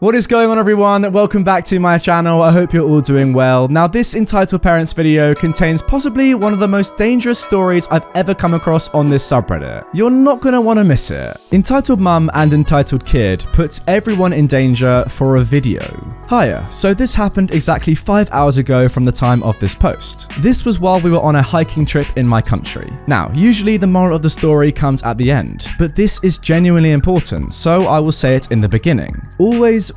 What is going on, everyone? Welcome back to my channel. I hope you're all doing well. Now, this Entitled Parents video contains possibly one of the most dangerous stories I've ever come across on this subreddit. You're not gonna want to miss it. Entitled Mum and Entitled Kid puts everyone in danger for a video. Hiya, so this happened exactly 5 hours ago from the time of this post. This was while we were on a hiking trip in my country. Now, usually the moral of the story comes at the end, but this is genuinely important, so I will say it in the beginning.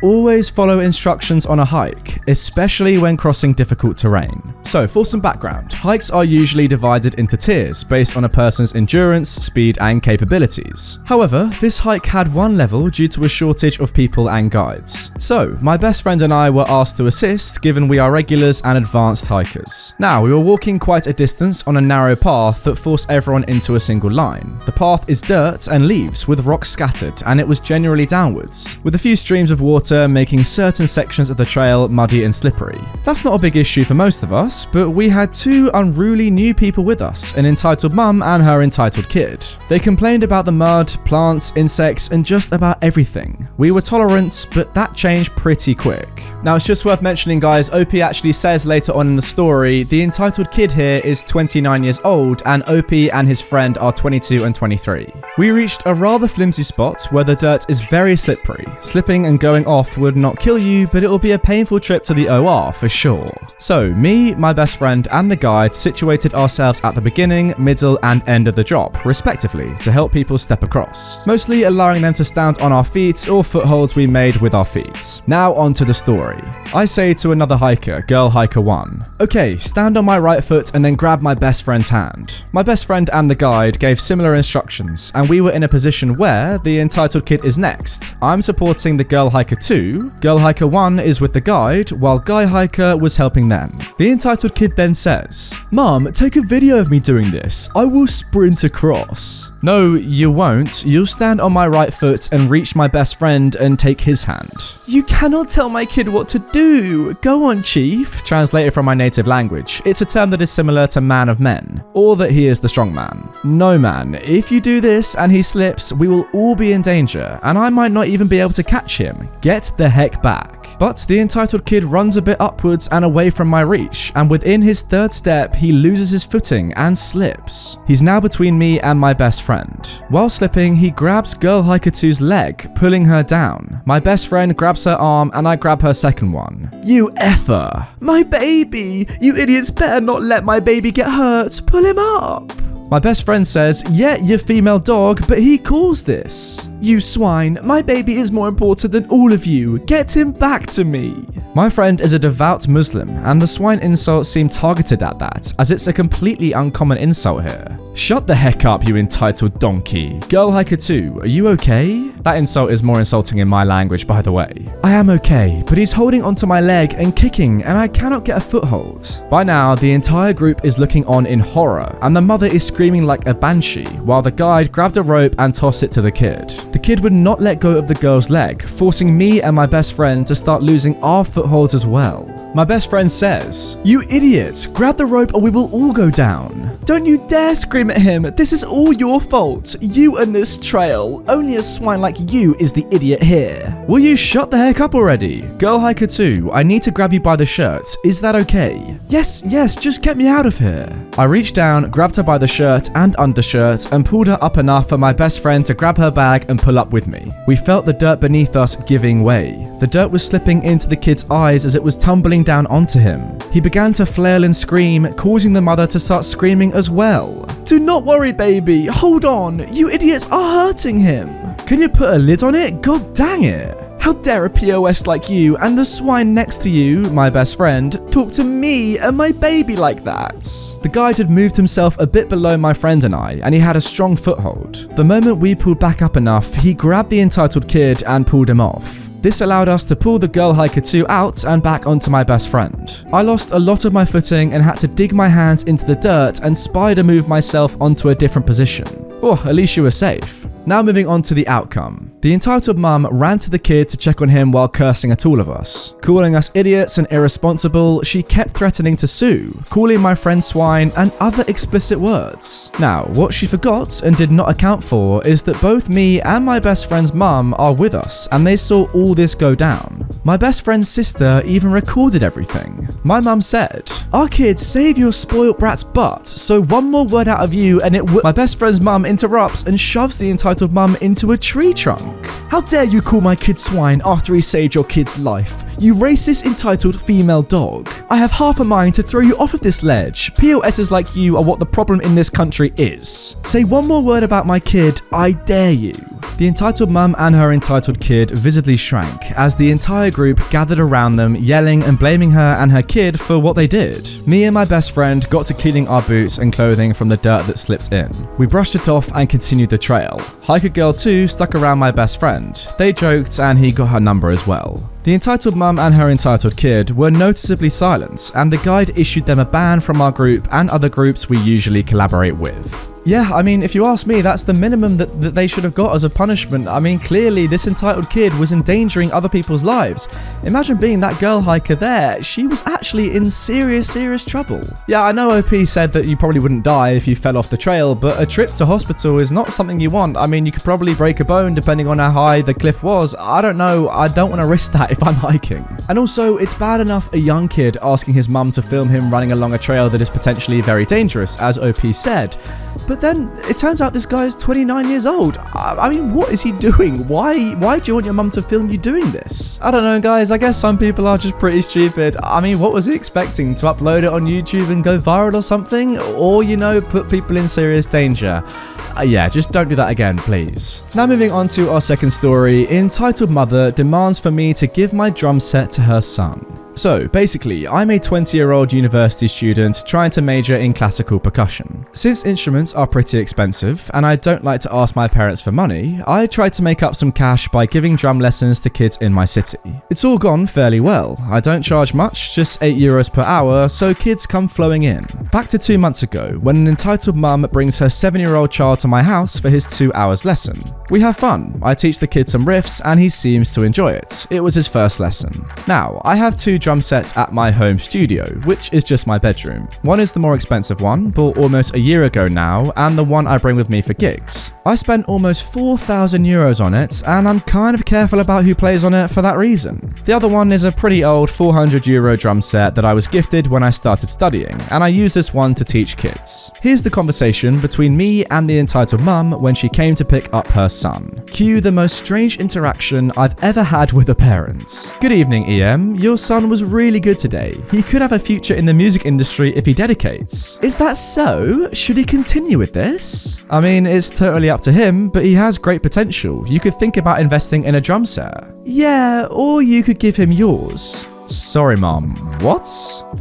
Always follow instructions on a hike, especially when crossing difficult terrain. So, for some background, hikes are usually divided into tiers based on a person's endurance, speed, and capabilities. However, this hike had one level due to a shortage of people and guides. So, my best friend and I were asked to assist, given we are regulars and advanced hikers. Now, we were walking quite a distance on a narrow path that forced everyone into a single line. The path is dirt and leaves with rocks scattered, and it was generally downwards, with a few streams of water making certain sections of the trail muddy and slippery. That's not a big issue for most of us, but we had two unruly new people with us, an entitled mum and her entitled kid. They complained about the mud, plants, insects, and just about everything. We were tolerant, but that changed pretty quick. Now, it's just worth mentioning, guys, OP actually says later on in the story, the entitled kid here is 29 years old, and OP and his friend are 22 and 23. We reached a rather flimsy spot where the dirt is very slippery. Slipping and going off would not kill you, but it will be a painful trip to the OR for sure. So, me, my best friend, and the guide situated ourselves at the beginning, middle, and end of the drop, respectively, to help people step across, mostly allowing them to stand on our feet or footholds we made with our feet. Now on to the story. I say to another hiker, girl hiker 1, okay, stand on my right foot and then grab my best friend's hand. My best friend and the guide gave similar instructions, and we were in a position where the entitled kid is next. I'm supporting the girl hiker 2, girl hiker 1 is with the guide, while guy hiker was helping them. The entitled kid then says, "Mum, take a video of me doing this. I will sprint across." No, you won't. You'll stand on my right foot and reach my best friend and take his hand. You cannot tell my kid what to do. Go on, chief. Translated from my native language, it's a term that is similar to man of men, or that he is the strong man. No, man, if you do this and he slips, we will all be in danger, and I might not even be able to catch him. Get the heck back. But the entitled kid runs a bit upwards and away from my reach, and within his third step, he loses his footing and slips. He's now between me and my best friend. While slipping, he grabs girl hiker 2's leg, pulling her down. My best friend grabs her arm and I grab her second one. You effer! My baby! You idiots better not let my baby get hurt! Pull him up! My best friend says, yeah, you female dog, but he caused this. You swine, my baby is more important than all of you. Get him back to me. My friend is a devout Muslim, and the swine insult seemed targeted at that, as it's a completely uncommon insult here. Shut the heck up, you entitled donkey. Girl hiker 2, are you okay? That insult is more insulting in my language, by the way. I am okay, but he's holding onto my leg and kicking, and I cannot get a foothold. By now, the entire group is looking on in horror, and the mother is screaming like a banshee, while the guide grabbed a rope and tossed it to the kid. The kid would not let go of the girl's leg, forcing me and my best friend to start losing our footholds as well. My best friend says, "You idiot, grab the rope or we will all go down. Don't you dare scream at him, this is all your fault. You and this trail. Only a swine like you is the idiot here. Will you shut the heck up already? Girl hiker 2, I need to grab you by the shirt. Is that okay? Yes, just get me out of here." I reached down, grabbed her by the shirt and undershirt and pulled her up enough for my best friend to grab her bag and pull up with me. We felt the dirt beneath us giving way. The dirt was slipping into the kid's eyes as it was tumbling down onto him. He began to flail and scream, causing the mother to start screaming as well. Do not worry, baby. Hold on. You idiots are hurting him. Can you put a lid on it? God dang it. How dare a POS like you and the swine next to you, my best friend, talk to me and my baby like that? The guide had moved himself a bit below my friend and I, and he had a strong foothold. The moment we pulled back up enough, he grabbed the entitled kid and pulled him off. This allowed us to pull the girl hiker 2 out and back onto my best friend. I lost a lot of my footing and had to dig my hands into the dirt and spider move myself onto a different position. Oh, at least you were safe. Now moving on to the outcome. The entitled mum ran to the kid to check on him while cursing at all of us. Calling us idiots and irresponsible, she kept threatening to sue, calling my friend swine and other explicit words. Now, what she forgot and did not account for is that both me and my best friend's mum are with us and they saw all this go down. My best friend's sister even recorded everything. My mum said, "Our kid saved your spoiled brat's butt, so one more word out of you and it would." My best friend's mum interrupts and shoves the entitled mum into a tree trunk. "How dare you call my kid swine after he saved your kid's life? You racist entitled female dog. I have half a mind to throw you off of this ledge. POSs like you are what the problem in this country is. Say one more word about my kid, I dare you." The entitled mum and her entitled kid visibly shrank as the entire group gathered around them, yelling and blaming her and her kid for what they did. Me and my best friend got to cleaning our boots and clothing from the dirt that slipped in. We brushed it off and continued the trail. Hiker Girl 2 stuck around my best friend. They joked and he got her number as well. The entitled mum and her entitled kid were noticeably silent, and the guide issued them a ban from our group and other groups we usually collaborate with. Yeah, I mean, if you ask me, that's the minimum that they should have got as a punishment. I mean, clearly this entitled kid was endangering other people's lives. Imagine being that girl hiker there. She was actually in serious trouble. Yeah, I know OP said that you probably wouldn't die if you fell off the trail, but a trip to hospital is not something you want. I mean, you could probably break a bone depending on how high the cliff was. I don't know, I don't want to risk that if I'm hiking. And also, it's bad enough a young kid asking his mum to film him running along a trail that is potentially very dangerous, as OP said. But then it turns out this guy is 29 years old. I mean, what is he doing? Why do you want your mum to film you doing this? I don't know, guys. I guess some people are just pretty stupid. I mean, what was he expecting? To upload it on YouTube and go viral or something? Or, you know, put people in serious danger? Yeah, just don't do that again, please. Now moving on to our second story. Entitled mother demands for me to give my drum set to her son. So basically, I'm a 20-year-old university student trying to major in classical percussion. Since instruments are pretty expensive and I don't like to ask my parents for money, I tried to make up some cash by giving drum lessons to kids in my city. It's all gone fairly well. I don't charge much, just €8 per hour, so kids come flowing in. Back to 2 months ago, when an entitled mum brings her 7-year-old child to my house for his 2 hours lesson. We have fun. I teach the kid some riffs and he seems to enjoy it. It was his first lesson. Now, I have 2 drum sets at my home studio, which is just my bedroom. One is the more expensive one, bought almost a year ago now, and the one I bring with me for gigs. I spent almost €4,000 on it, and I'm kind of careful about who plays on it for that reason. The other one is a pretty old €400 drum set that I was gifted when I started studying, and I use this one to teach kids. Here's the conversation between me and the entitled mum when she came to pick up her son. Cue the most strange interaction I've ever had with a parent. "Good evening, EM. Your son was really good today. He could have a future in the music industry if he dedicates. Is that so? Should he continue with this?" I mean, it's totally up to him, but he has great potential. You could think about investing in a drum set. "Yeah, or you could give him yours." "Sorry, Mom. What?"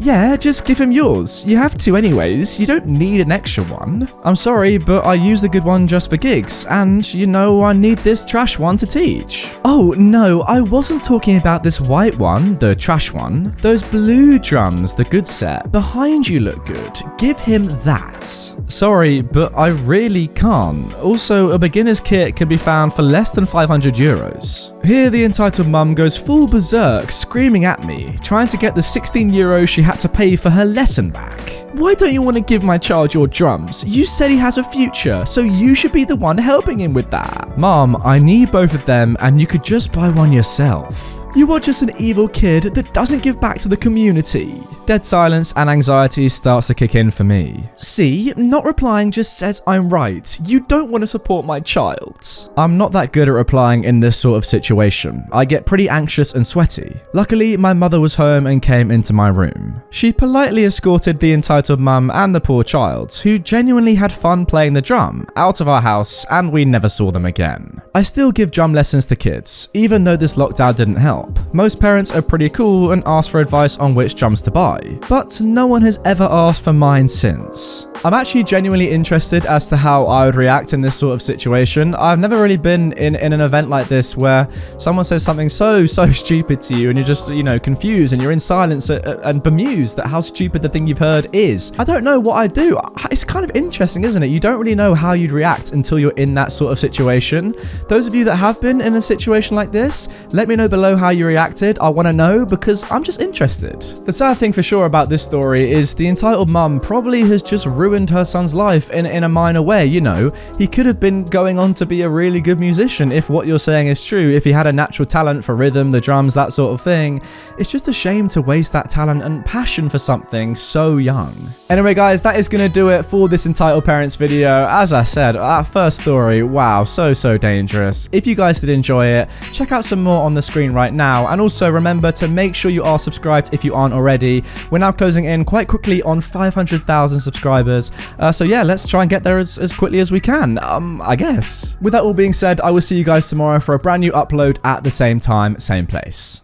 "Yeah, just give him yours. You have to anyways. You don't need an extra one." "I'm sorry, but I use the good one just for gigs, and, you know, I need this trash one to teach." "Oh, no, I wasn't talking about this white one, the trash one. Those blue drums, the good set. Behind you look good. Give him that." "Sorry, but I really can't. Also, a beginner's kit can be found for less than €500. Here, the entitled mum goes full berserk, screaming at me, trying to get the €16 she had to pay for her lesson back. "Why don't you want to give my child your drums? You said he has a future, so you should be the one helping him with that." "Mom, I need both of them, and you could just buy one yourself." "You are just an evil kid that doesn't give back to the community." Dead silence and anxiety starts to kick in for me. See, not replying just says I'm right. You don't want to support my child. I'm not that good at replying in this sort of situation. I get pretty anxious and sweaty. Luckily, my mother was home and came into my room. She politely escorted the entitled mum and the poor child, who genuinely had fun playing the drum, out of our house, and we never saw them again. I still give drum lessons to kids, even though this lockdown didn't help. Most parents are pretty cool and ask for advice on which drums to buy, but no one has ever asked for mine since. I'm actually genuinely interested as to how I would react in this sort of situation. I've never really been in an event like this where someone says something so stupid to you and you're just, you know, confused and you're in silence and bemused at how stupid the thing you've heard is. I don't know what I'd do. It's kind of interesting, isn't it? You don't really know how you'd react until you're in that sort of situation. Those of you that have been in a situation like this, let me know below how you reacted. I want to know because I'm just interested. The sad thing for sure about this story is the entitled mum probably has just ruined her son's life in a minor way. You know, he could have been going on to be a really good musician if what you're saying is true, if he had a natural talent for rhythm, the drums, that sort of thing. It's just a shame to waste that talent and passion for something so young. Anyway guys, that is going to do it for this Entitled Parents video. As I said, that first story, wow, so dangerous. If you guys did enjoy it, check out some more on the screen right now, and also remember to make sure you are subscribed if you aren't already. We're now closing in quite quickly on 500,000 subscribers, so yeah, let's try and get there as quickly as we can, I guess. With that all being said, I will see you guys tomorrow for a brand new upload at the same time, same place.